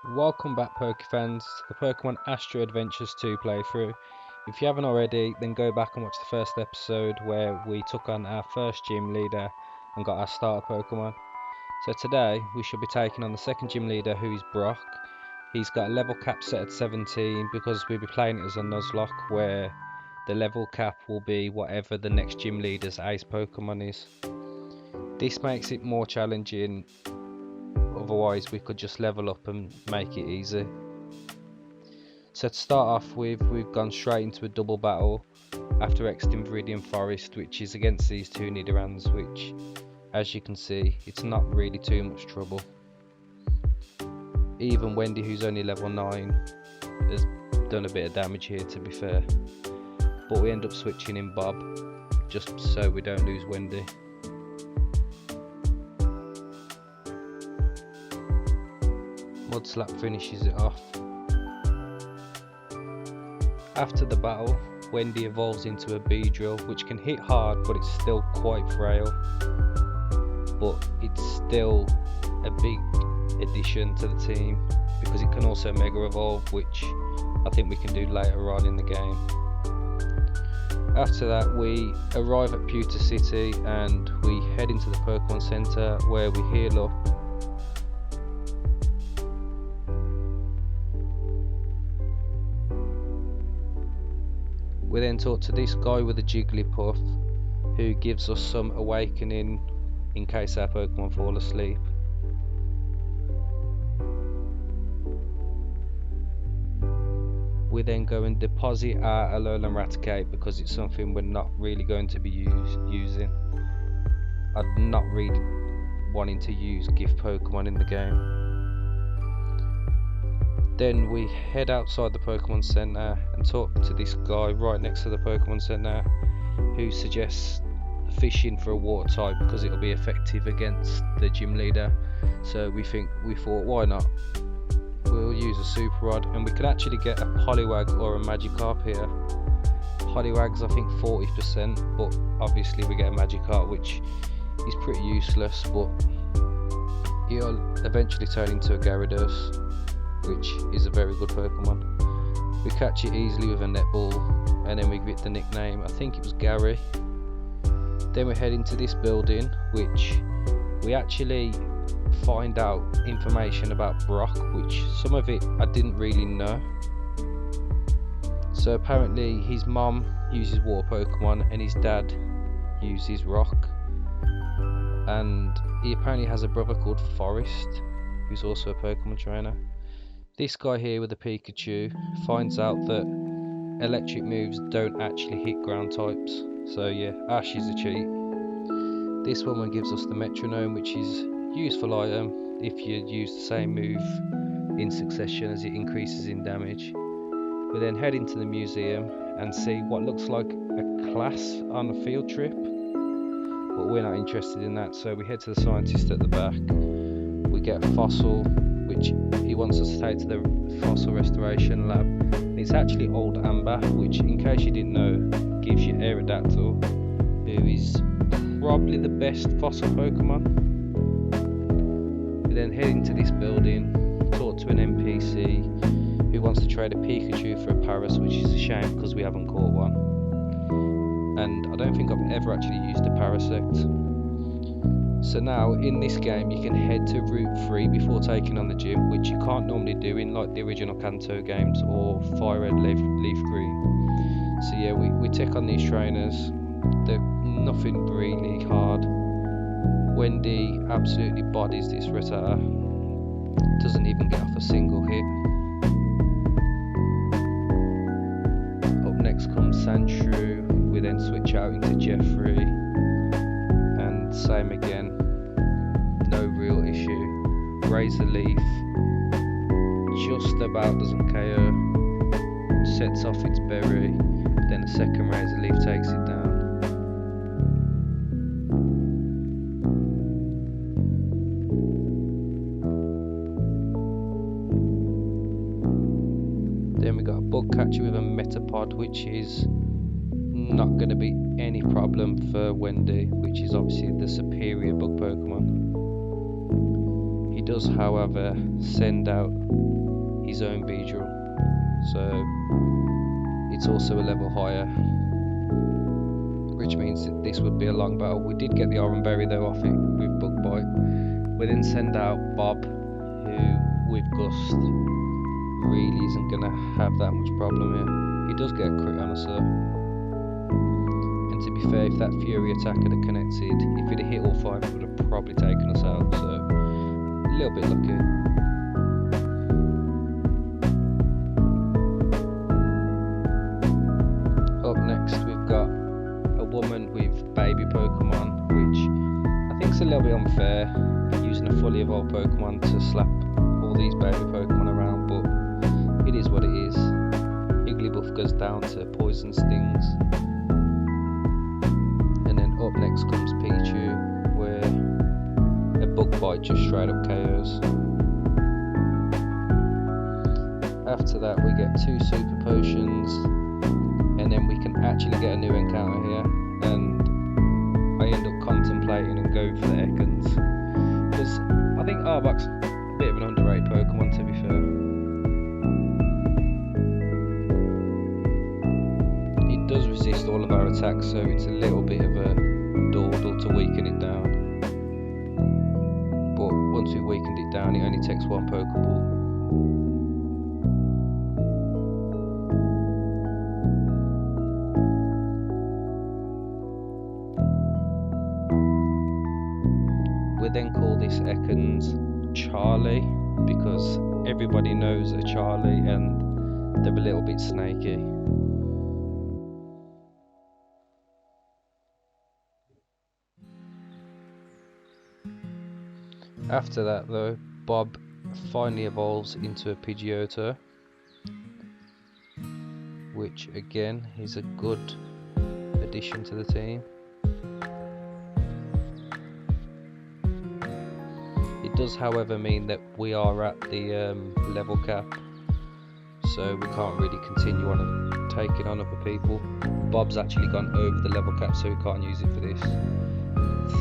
Welcome back Pokefans to the Pokemon Astra Adventures 2 playthrough. If you haven't already, then go back and watch the first episode where we took on our first gym leader and got our starter Pokemon. So today we should be taking on the second gym leader, who is Brock. He's got a level cap set at 17 because we'll be playing it as a Nuzlocke where the level cap will be whatever the next gym leader's ace Pokemon is. This makes it more challenging, otherwise we could just level up and make it easy. So to start off with, we've gone straight into a double battle after exiting Viridian Forest, which is against these two Nidorans, which, as you can see, it's not really too much trouble. Even Wendy, who's only level 9, has done a bit of damage here, to be fair. But we end up switching in Bob, just so we don't lose Wendy. Mudslap finishes it off. After the battle, Wendy evolves into a Beedrill, which can hit hard, but it's still quite frail. But it's still a big addition to the team because it can also Mega Evolve, which I think we can do later on in the game. After that, we arrive at Pewter City and we head into the Pokemon Center where we heal up. We then talk to this guy with a Jigglypuff, who gives us some awakening in case our Pokemon fall asleep. We then go and deposit our Alolan Raticate because it's something we're not really going to be using. I'm not really wanting to use gift Pokemon in the game. Then we head outside the Pokemon Center and talk to this guy right next to the Pokemon Center, who suggests fishing for a water type because it'll be effective against the gym leader. So we thought, why not? We'll use a Super Rod, and we could actually get a Poliwag or a Magikarp here. Poliwag's I think 40%, but obviously we get a Magikarp, which is pretty useless, but it'll eventually turn into a Gyarados, which is a very good Pokemon. We catch it easily with a netball, and then we give it the nickname, I think it was Gary. Then we head into this building, which we actually find out information about Brock, which some of it I didn't really know. So apparently his mom uses water Pokemon and his dad uses rock, and he apparently has a brother called Forest, who's also a Pokemon trainer. This guy here with the Pikachu finds out that electric moves don't actually hit ground types, so yeah, Ash is a cheat. This woman gives us the metronome, which is a useful item if you use the same move in succession, as it increases in damage. We then head into the museum and see what looks like a class on a field trip, but we're not interested in that, so we head to the scientist at the back. We get a fossil, which he wants us to take to the fossil restoration lab. It's actually Old Amber, which, in case you didn't know, gives you Aerodactyl, who is probably the best fossil Pokemon. We then head into this building, talk to an NPC who wants to trade a Pikachu for a Paras, which is a shame because we haven't caught one. And I don't think I've ever actually used a Parasect. So now in this game you can head to Route 3 before taking on the gym, which you can't normally do in like the original Kanto games or Fire Red, Leaf Green. So yeah, we take on these trainers. They're nothing really hard. Wendy absolutely bodies this Rattata. Doesn't even get off a single hit. Up next comes Sandshrew. We then switch out into Jeffrey. And same again. No real issue. Razor Leaf just about doesn't KO. Sets off its berry. Then a second Razor Leaf takes it down. Then we got a Bug Catcher with a Metapod, which is not going to be any problem for Wendy, which is obviously the superior bug Pokemon. He does, however, send out his own Beedrill, so it's also a level higher, which means that this would be a long battle. We did get the Oran Berry though off it with Bug Bite. We then send out Bob, who with Gust really isn't going to have that much problem here. He does get a crit on us though. And to be fair, if that Fury attack had connected, if it had hit all 5, it would have probably taken us out, so a little bit lucky. Up next we've got a woman with baby Pokemon, which I think is a little bit unfair, using a fully evolved Pokemon to slap all these baby Pokemon around, but it is what it is. Igglybuff goes down to Poison Stings. And then up next comes Pichu, where a Bug Bite just straight up KOs. After that we get 2 Super Potions, and then we can actually get a new encounter here, and I end up contemplating and going for the Ekans, because I think Arbok's a bit of an underrated Pokemon, to be fair. It does resist all of our attacks, so it's a little bit of a dawdle to weaken it down, but once we've weakened it down it only takes 1 Pokeball. We then call this Ekans Charlie, because everybody knows a Charlie and they're a little bit snaky. After that though, Bob finally evolves into a Pidgeotto, which again is a good addition to the team. It does, however, mean that we are at the level cap, so we can't really continue on and taking on other people. Bob's actually gone over the level cap, so we can't use it for this.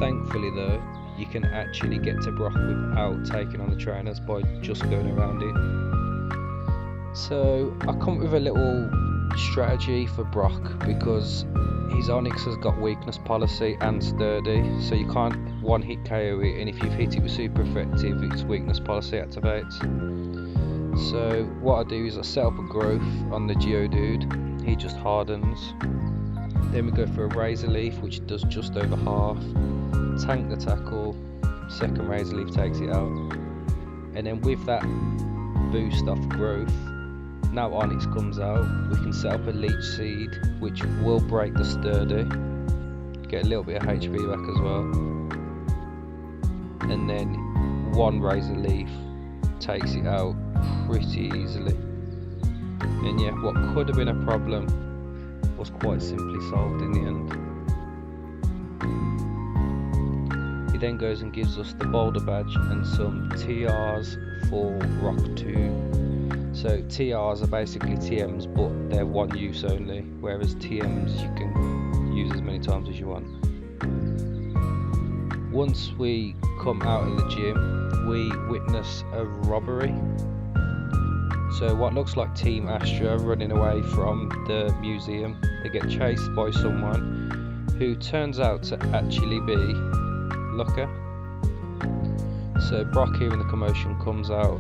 Thankfully though, you can actually get to Brock without taking on the trainers by just going around it. So I come up with a little strategy for Brock, because his Onix has got weakness policy and sturdy, so you can't one-hit KO it, and if you've hit it with super effective, its weakness policy activates. So what I do is I set up a growth on the Geodude, he just hardens. Then we go for a Razor Leaf, which does just over half. Tank the tackle, second Razor Leaf takes it out. And then with that boost off growth, now Onix comes out, we can set up a Leech Seed, which will break the sturdy, get a little bit of HP back as well. And then 1 Razor Leaf takes it out pretty easily. And yeah, what could have been a problem was quite simply solved in the end. He then goes and gives us the Boulder Badge and some TRs for Rock 2. So TRs are basically TMs, but they're one use only, whereas TMs you can use as many times as you want. Once we come out of the gym, we witness a robbery. So what looks like Team Astra running away from the museum, they get chased by someone who turns out to actually be Looker. So Brock, hearing the commotion, comes out.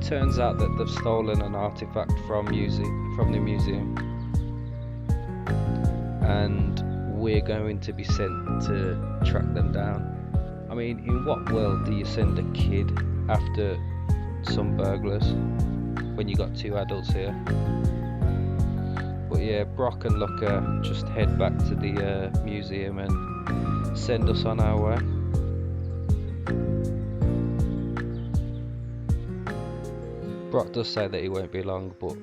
Turns out that they've stolen an artifact from the museum, and we're going to be sent to track them down. I mean, in what world do you send a kid after some burglars when you got 2 adults here? But yeah, Brock and Looker just head back to the museum and send us on our way. Brock does say that he won't be long, but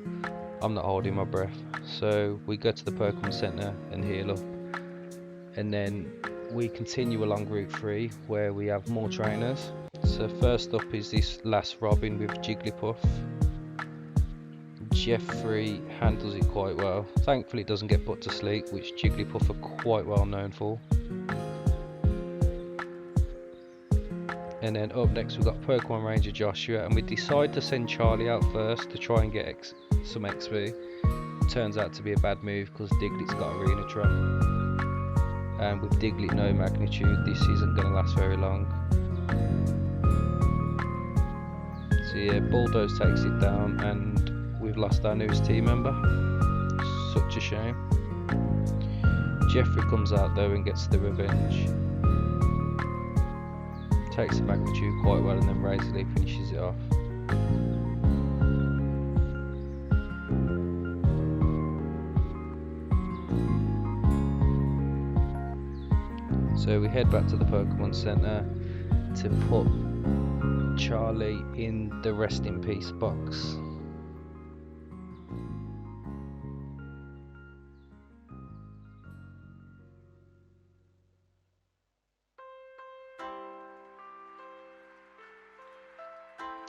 I'm not holding my breath. So we go to the Pokemon Center and heal up, and then we continue along Route 3 where we have more trainers. So first up is this last Robin with Jigglypuff. Jeffrey handles it quite well. Thankfully it doesn't get put to sleep, which Jigglypuff are quite well known for. And then up next we've got Pokemon Ranger Joshua, and we decide to send Charlie out first to try and get some XP. Turns out to be a bad move because Diglett's got Arena Trap, and with Diglett no magnitude, this isn't going to last very long. So yeah, Bulldoze takes it down, and we've lost our newest team member. Such a shame. Jeffrey comes out though and gets the revenge. Takes the magnitude quite well, and then Razor Leaf finishes it off. So we head back to the Pokemon Center to put Charlie in the rest in peace box.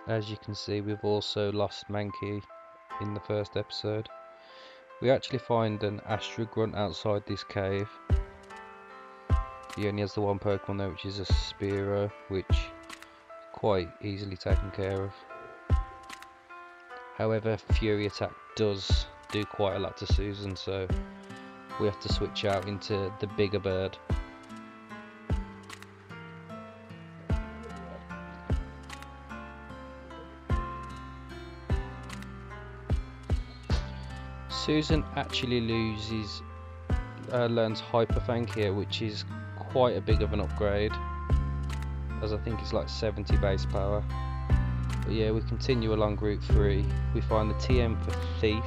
As you can see, we've also lost Mankey in the first episode. We actually find an Astra Grunt outside this cave. He only has the one Pokemon there, which is a Spearow, which quite easily taken care of. However, Fury Attack does do quite a lot to Susan, so we have to switch out into the bigger bird. Susan actually learns Hyper Fang here, which is quite a big of an upgrade, as I think it's like 70 base power. But yeah, we continue along Route 3. We find the TM for Thief,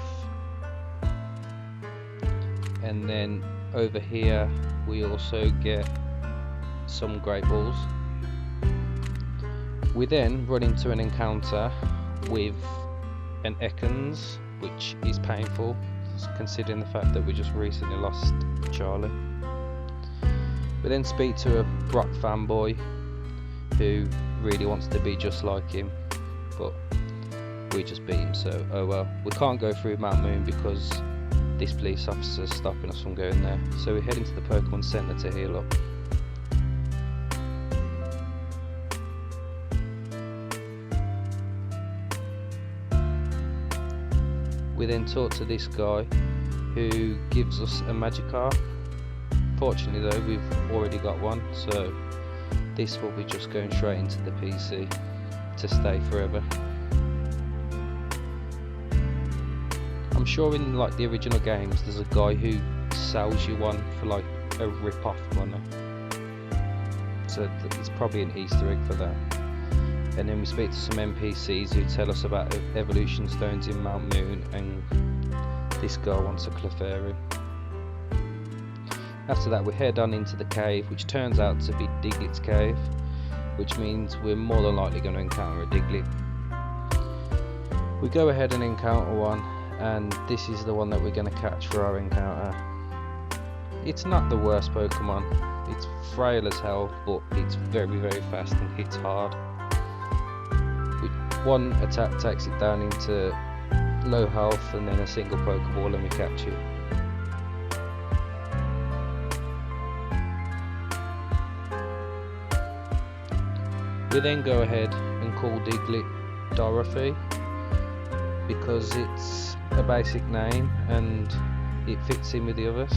and then over here we also get some Great Balls. We then run into an encounter with an Ekans, which is painful considering the fact that we just recently lost Charlie. We then speak to a Brock fanboy who really wants to be just like him, but we just beat him, so oh well. We can't go through Mount Moon because this police officer is stopping us from going there, so we head into the Pokemon Center to heal up. We then talk to this guy who gives us a Magikarp. Fortunately though, we've already got one, so this will be just going straight into the PC to stay forever. I'm sure in like the original games there's a guy who sells you one for like a rip-off money, so it's probably an Easter egg for that. And then we speak to some NPCs who tell us about evolution stones in Mount Moon, and this girl wants a Clefairy. After that we head on into the cave, which turns out to be Diglett's cave, which means we're more than likely going to encounter a Diglett. We go ahead and encounter one, and this is the one that we're going to catch for our encounter. It's not the worst Pokemon, it's frail as hell, but it's very fast and hits hard. One attack takes it down into low health, and then a single Pokeball and we catch it. We then go ahead and call Diglett Dorothy because it's a basic name and it fits in with the others.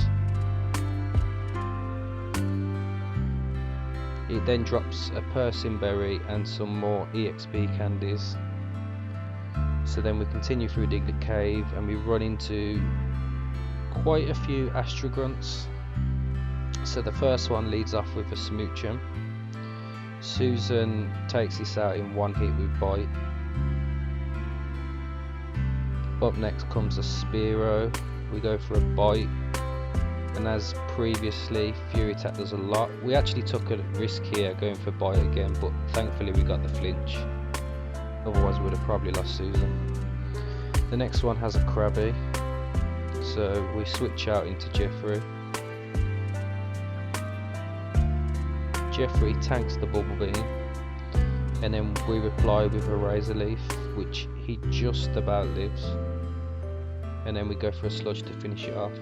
It then drops a Persian Berry and some more EXP candies. So then we continue through Diglett Cave and we run into quite a few Astra Grunts. So the first one leads off with a Smoochum. Susan takes this out in one hit with Bite. Up next comes a Spearow. We go for a Bite, and as previously, Fury Attack does a lot. We actually took a risk here going for Bite again, but thankfully we got the flinch, otherwise we would have probably lost Susan. The next one has a Krabby, so we switch out into Jeffrey. Jeffrey tanks the Bubble Beam, and then we reply with a Razor Leaf, which he just about lives, and then we go for a Sludge to finish it off.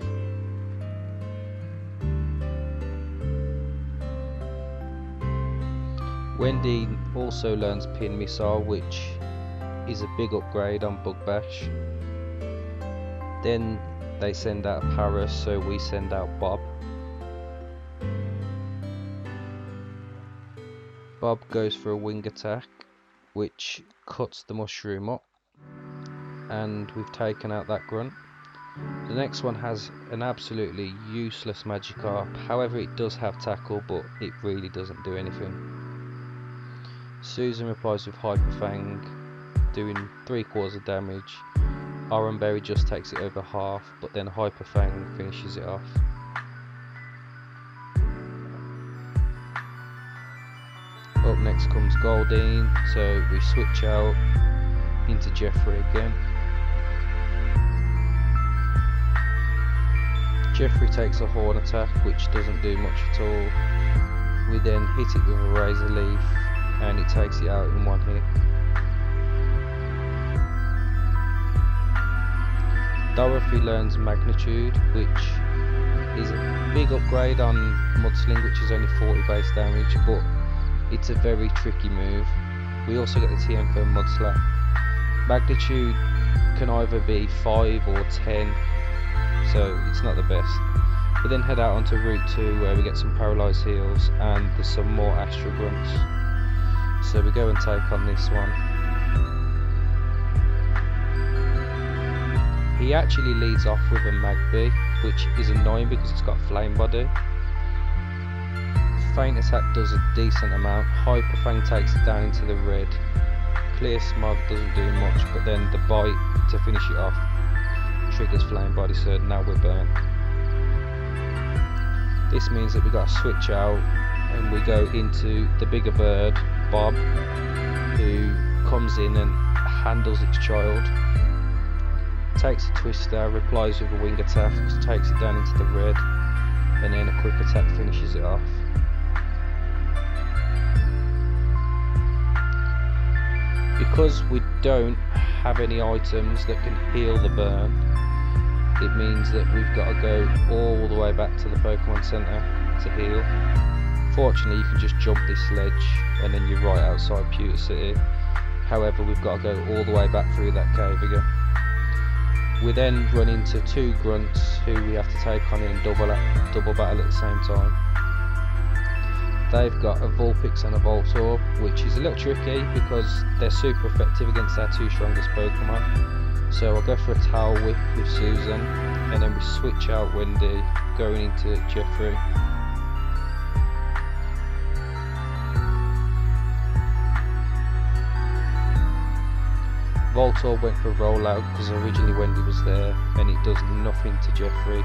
Wendy also learns Pin Missile, which is a big upgrade on Bug Bash. Then they send out Paris, so we send out Bob. Bob goes for a wing attack, which cuts the mushroom up, and we've taken out that grunt. The next one has an absolutely useless Magikarp, however it does have tackle, but it really doesn't do anything. Susan replies with Hyper Fang, doing 3/4 of damage. Oran Berry just takes it over half, but then Hyper Fang finishes it off. Up next comes Goldeen, so we switch out into Jeffrey again. Jeffrey takes a Horn attack, which doesn't do much at all. We then hit it with a Razor Leaf, and it takes it out in one hit. Dorothy learns Magnitude, which is a big upgrade on Mudsling, which is only 40 base damage, but it's a very tricky move. We also get the TM for Mudslap. Magnitude can either be 5 or 10, so it's not the best. We then head out onto Route 2 where we get some Paralysed Heals and there's some more Astra Grunts. So we go and take on this one. He actually leads off with a Magby, which is annoying because it's got Flame Body. Feint Attack does a decent amount. Hyper Fang takes it down into the red. Clear Smog doesn't do much, but then the Bite to finish it off triggers Flame Body, so now we're burnt. This means that we got to switch out and we go into the bigger bird, Bob, who comes in and handles its child. Takes a Twister, replies with a wing attack, takes it down into the red, and then a quick attack finishes it off. Because we don't have any items that can heal the burn, it means that we've got to go all the way back to the Pokemon Center to heal. Fortunately, you can just jump this ledge and then you're right outside Pewter City. However, we've got to go all the way back through that cave again. We then run into 2 grunts who we have to take on in double battle at the same time. They've got a Vulpix and a Voltorb, which is a little tricky because they're super effective against our 2 strongest Pokemon. So I'll go for a Towel Whip with Susan, and then we switch out Wendy, going into Jeffrey. Voltorb went for a rollout because originally Wendy was there, and it does nothing to Jeffrey.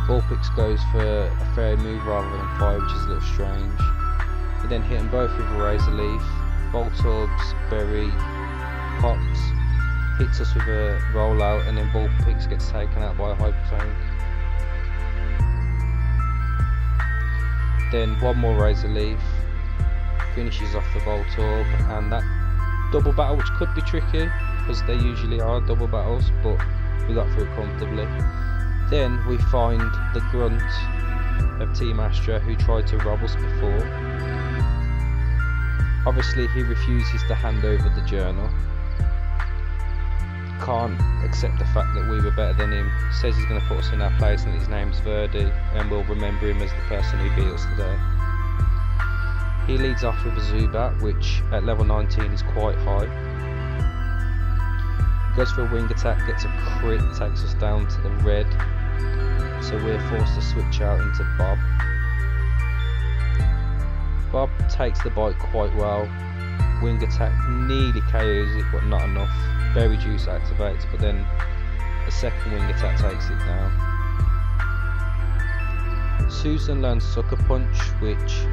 Vulpix goes for a fairy move rather than fire, which is a little strange. We then hit them both with a Razor Leaf. Voltorb's Berry pops, hits us with a rollout, and then Vulpix gets taken out by a Hyper Fang. Then one more Razor Leaf, finishes off the Voltorb, and that double battle, which could be tricky because they usually are double battles, but we got through it comfortably. Then we find the grunt of Team Astra who tried to rob us before. Obviously he refuses to hand over the journal. Can't accept the fact that we were better than him. Says he's going to put us in our place and his name's Verdi, and we'll remember him as the person who beat us today. He leads off with a Zubat, which at level 19 is quite high. Goes for a wing attack, gets a crit, takes us down to the red. So we're forced to switch out into Bob. Bob takes the bite quite well. Wing attack nearly KOs it, but not enough. Berry Juice activates, but then a second wing attack takes it down. Susan learns Sucker Punch, which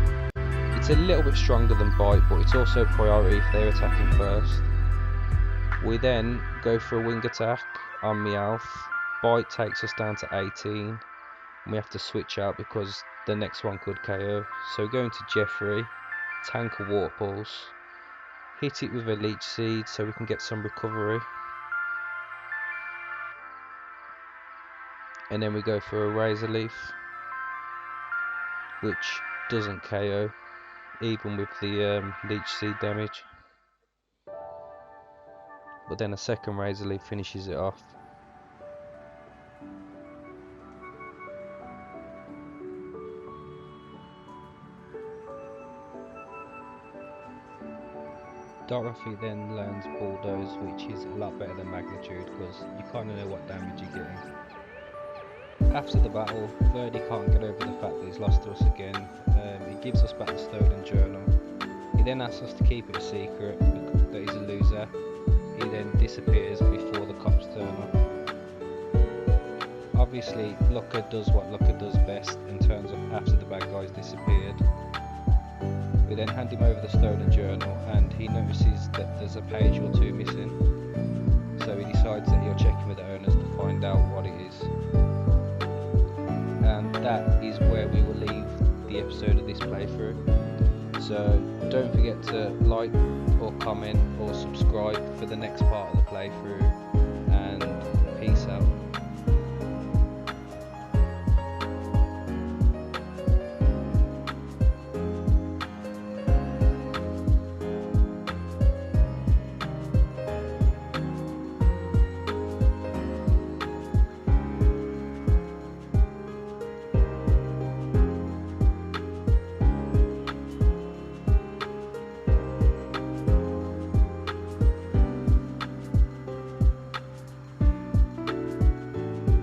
it's a little bit stronger than Bite, but it's also priority if they're attacking first. We then go for a wing attack on Meowth. Bite takes us down to 18, and we have to switch out because the next one could KO. So going to Jeffrey, tank a Water Pulse, hit it with a Leech Seed so we can get some recovery, and then we go for a Razor Leaf, which doesn't KO. even with the leech seed damage. But then a second Razor Leaf finishes it off. Dorothy then learns Bulldoze, which is a lot better than Magnitude because you kind of know what damage you're getting. After the battle, Verdi can't get over the fact that he's lost to us again. He gives us back the stolen journal. He then asks us to keep it a secret, that he's a loser. He then disappears before the cops turn up. Obviously, Looker does what Looker does best and turns up after the bad guys disappeared. We then hand him over the stolen journal and he notices that there's a page or two missing. So he decides that he'll check in with the owners to find out what it is. And that is where we will leave the episode of this playthrough. So don't forget to like or comment or subscribe for the next part of the playthrough, and peace out.